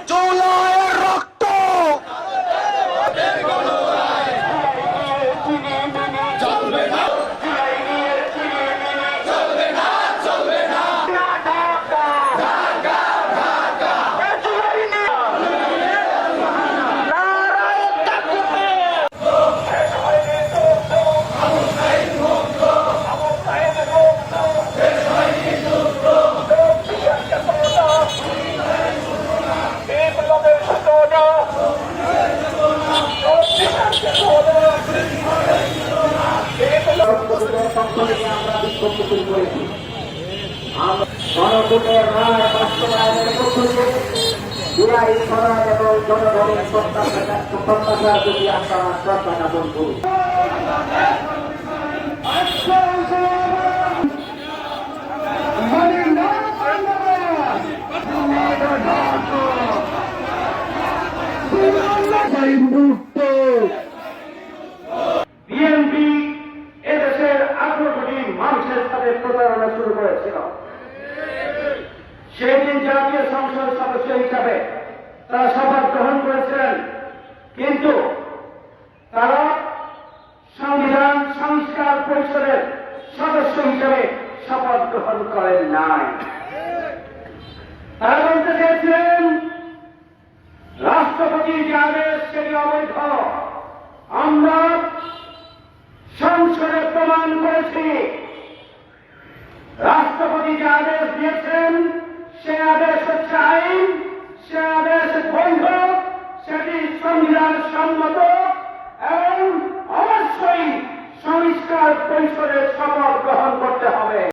জুলাইয়ের রক্ত গণভোটের রায় বাস্তবায়নের পদ্ধতি জুলাই সরাই এবং জনগণের প্রত্যাশা যদি আপনারা শ্রদ্ধা জ্ঞাপন করুন। বিএনপি এদেশের 18 কোটি মানুষের সাথে প্রতারণা শুরু করেছিল। সেই দিন জাতীয় সংসদ সদস্য হিসাবে তারা শপথ গ্রহণ করেছিলেন, কিন্তু তারা সংবিধান সংস্কার পরিষদের সদস্য হিসাবে শপথ গ্রহণ করেন নাই। তারা বলতে চেয়েছিলেন রাষ্ট্রপতির যে আদেশ সেটি অবৈধ। আমরা সংসদে প্রমাণ করেছি রাষ্ট্রপতি যে আদেশ দিয়েছেন সে আদেশ হচ্ছে আইন, সে আদেশ বৈধ, সেটি সংবিধান সম্মত এবং অবশ্যই সংস্কার পরিষদের শপথ গ্রহণ করতে হবে।